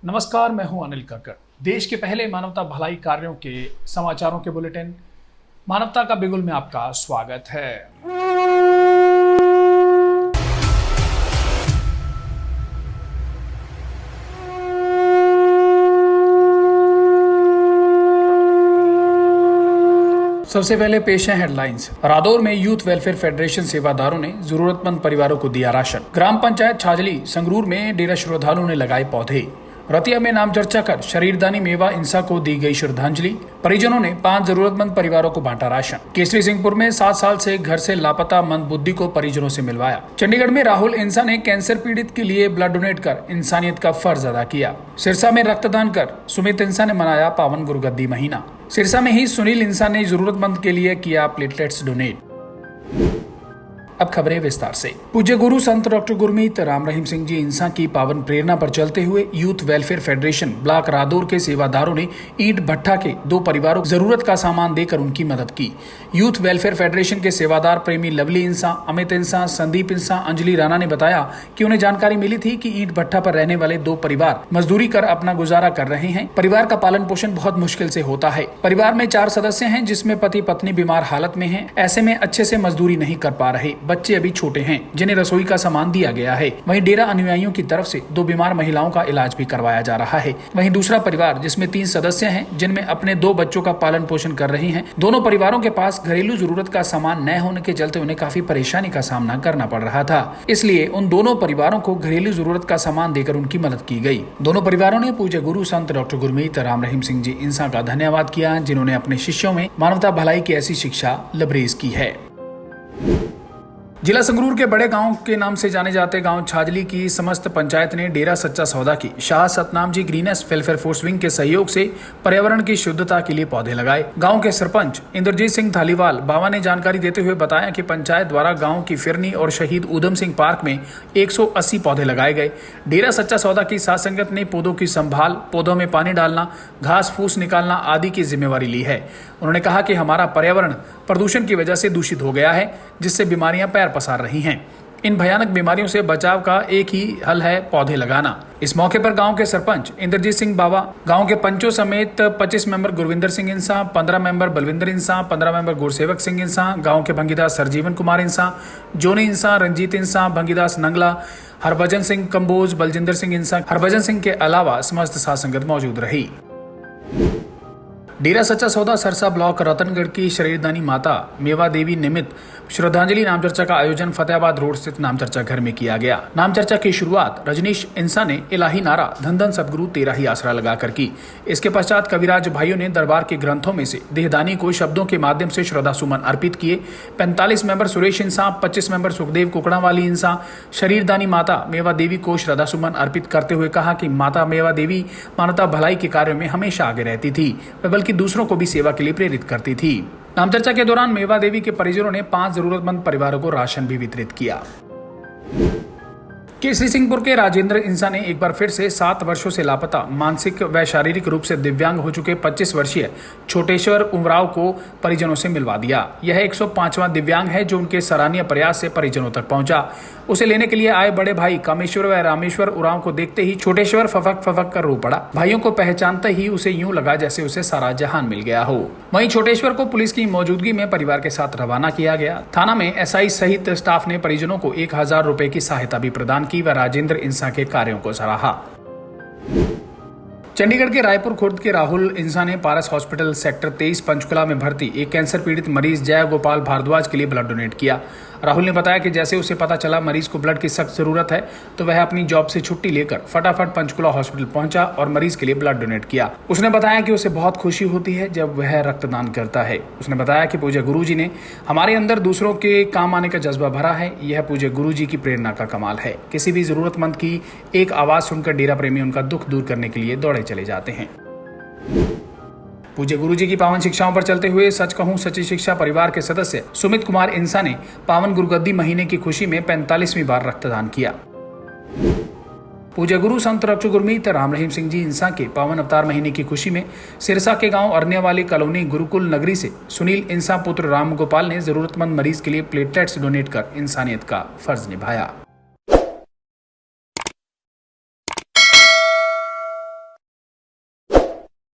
नमस्कार, मैं हूं अनिल कक्कड़। देश के पहले मानवता भलाई कार्यों के समाचारों के बुलेटिन मानवता का बिगुल में आपका स्वागत है। सबसे पहले पेश है हेडलाइंस। रादौर में यूथ वेलफेयर फेडरेशन सेवादारों ने जरूरतमंद परिवारों को दिया राशन। ग्राम पंचायत छाजली संगरूर में डेरा श्रद्धालुओं ने लगाए पौधे। रतिया में नाम चर्चा कर शरीरदानी मेवा इंसा को दी गई श्रद्धांजलि। परिजनों ने 5 जरूरतमंद परिवारों को बांटा राशन। केसरी सिंहपुर में 7 साल से घर से लापता मंदबुद्धि को परिजनों से मिलवाया। चंडीगढ़ में राहुल इंसा ने कैंसर पीड़ित के लिए ब्लड डोनेट कर इंसानियत का फर्ज अदा किया। सिरसा में रक्तदान कर सुमित इंसा ने मनाया पावन गुरुगद्दी महीना। सिरसा में ही सुनील इंसा ने जरूरतमंद के लिए किया प्लेटलेट्स डोनेट। अब खबरें विस्तार से। पूज्य गुरु संत डॉक्टर गुरमीत राम रहीम सिंह जी इंसा की पावन प्रेरणा पर चलते हुए youth welfare federation block Radaur के सेवादारों ने ईंट भट्ठा के 2 परिवारों को जरूरत का सामान देकर उनकी मदद की। यूथ वेलफेयर फेडरेशन के सेवादार प्रेमी लवली इंसा, अमित इंसा, संदीप इंसा, अंजलि राणा ने बताया कि उन्हें जानकारी मिली थी कि ईंट भट्ठा पर रहने वाले 2 परिवार मजदूरी कर अपना गुजारा कर रहे हैं। परिवार का पालन पोषण बहुत मुश्किल से होता है। परिवार में 4 सदस्य हैं, जिसमें पति पत्नी बीमार हालत में हैं। ऐसे में अच्छे से मजदूरी नहीं कर पा रहे। बच्चे अभी छोटे हैं जिन्हें रसोई का सामान दिया गया है। वहीं डेरा अनुयायियों की तरफ से 2 बीमार महिलाओं का इलाज भी करवाया जा रहा है। वहीं दूसरा परिवार जिसमें 3 सदस्य हैं, जिनमें अपने 2 बच्चों का पालन पोषण कर रहे हैं। दोनों परिवारों के पास घरेलू जरूरत का सामान न होने के चलते उन्हें काफी परेशानी का सामना करना पड़ रहा था। इसलिए उन दोनों परिवारों को घरेलू जरूरत का सामान देकर उनकी मदद की गई। दोनों परिवारों ने पूज्य गुरु संत डॉक्टर गुरमीत राम रहीम सिंह जी इंसा का धन्यवाद किया, जिन्होंने अपने शिष्यों में मानवता भलाई की ऐसी शिक्षा लबरेज की है। जिला संगरूर के बड़े गांव के नाम से जाने जाते गांव छाजली की समस्त पंचायत ने डेरा सच्चा सौदा की Shah Satnam ji greenish welfare force wing के सहयोग से पर्यावरण की शुद्धता के लिए पौधे लगाए। गांव के सरपंच इंद्रजीत सिंह धालीवाल बाबा ने जानकारी देते हुए बताया कि पंचायत द्वारा गांव की फिरनी और शहीद उधम सिंह पार्क में 180 पौधे लगाए गए। डेरा सच्चा सौदा की साथ संगत ने पौधों की संभाल, पौधों में पानी डालना, घास फूस निकालना आदि की जिम्मेवारी ली है। उन्होंने कहा कि हमारा पर्यावरण प्रदूषण की वजह से दूषित हो गया है, जिससे बीमारियां पैर पसार रही हैं। इन भयानक बीमारियों से बचाव का एक ही हल है पौधे लगाना। इस मौके पर गांव के सरपंच इंद्रजीत सिंह बाबा, गांव के पंचों समेत 25 मेंबर गुरविंदर सिंह इंसा, 15 मेंबर बलविंदर इंसा, 15 मेंबर गुरसेवक सिंह इंसा, गांव के भंगीदास सरजीवन कुमार इंसा, जोनी इंसा, रंजीत इंसा, भंगीदास नंगला, हरभजन सिंह कंबोज, बलजिंदर सिंह इंसा, हरभजन सिंह के अलावा समस्त साथ संगत मौजूद रही। डेरा सच्चा सौदा सरसा ब्लॉक रतनगढ़ की शरीरदानी माता मेवा देवी निमित्त श्रद्धांजलि नामचर्चा का आयोजन फतेहाबाद रोड स्थित नामचर्चा घर में किया गया। नामचर्चा की शुरुआत रजनीश इंसा ने इलाही नारा धन धन सदगुरु तेरा ही आसरा लगाकर की। इसके पश्चात कविराज भाइयों ने दरबार के ग्रंथों में से देहदानी को शब्दों के माध्यम से श्रद्धा सुमन अर्पित किए। 45 मेंबर सुरेश इंसा, 25 मेंबर सुखदेव कुकड़ावाली इंसा शरीरदानी माता मेवा देवी को श्रद्धा सुमन अर्पित करते हुए कहा कि माता मेवा देवी मानवता भलाई के कार्यों में हमेशा आगे रहती थी, बल्कि दूसरों को भी सेवा के लिए प्रेरित करती थी। नामचर्चा के दौरान मेवा देवी के परिजनों ने 5 जरूरतमंद परिवारों को राशन भी वितरित किया। केसरी सिंहपुर के राजेंद्र इंसा ने एक बार फिर से 7 वर्षों से लापता मानसिक व शारीरिक रूप से दिव्यांग हो चुके 25 वर्षीय छोटेश्वर उमराव को परिजनों से मिलवा दिया। यह 105वां दिव्यांग है जो उनके सराहनीय प्रयास से परिजनों तक पहुंचा। उसे लेने के लिए आए बड़े भाई कामेश्वर व रामेश्वर उरांव को देखते ही छोटेश्वर फफक फफक कर रो पड़ा। भाइयों को पहचानते ही उसे यूं लगा जैसे उसे सारा जहान मिल गया हो। वहीं छोटेश्वर को पुलिस की मौजूदगी में परिवार के साथ रवाना किया गया। थाना में एसआई सहित स्टाफ ने परिजनों को 1000 रुपए की सहायता भी प्रदान की व राजेंद्र इंसा के कार्यों को सराहा। चंडीगढ़ के रायपुर खुर्द के राहुल इंसा ने पारस हॉस्पिटल सेक्टर 23 पंचकुला में भर्ती एक कैंसर पीड़ित मरीज जय गोपाल भारद्वाज के लिए ब्लड डोनेट किया। राहुल ने बताया कि जैसे उसे पता चला मरीज को ब्लड की सख्त जरूरत है, तो वह अपनी जॉब से छुट्टी लेकर फटाफट पंचकुला हॉस्पिटल पहुंचा और मरीज के लिए ब्लड डोनेट किया। उसने बताया कि उसे बहुत खुशी होती है जब वह रक्तदान करता है। उसने बताया कि पूज्य गुरु जी ने हमारे अंदर दूसरों के काम आने का जज्बा भरा है। यह पूज्य गुरु जी की प्रेरणा का कमाल है। किसी भी जरूरतमंद की एक आवाज सुनकर डेरा प्रेमी उनका दुख दूर करने के लिए दौड़े चले जाते हैं। पूज्य गुरुजी की पावन शिक्षाओं पर चलते हुए सच कहूं सच्ची शिक्षा परिवार के सदस्य सुमित कुमार इंसा ने पावन गुरुगद्दी महीने की खुशी में 45वीं बार रक्तदान किया। पूज्य गुरु संत डॉक्टर गुरमीत राम रहीम सिंह जी इंसा के पावन अवतार महीने की खुशी में सिरसा के गांव अरनिया वाली कॉलोनी गुरुकुल नगरी से सुनील इंसा पुत्र राम गोपाल ने जरूरतमंद मरीज के लिए प्लेटलेट्स डोनेट कर इंसानियत का फर्ज निभाया।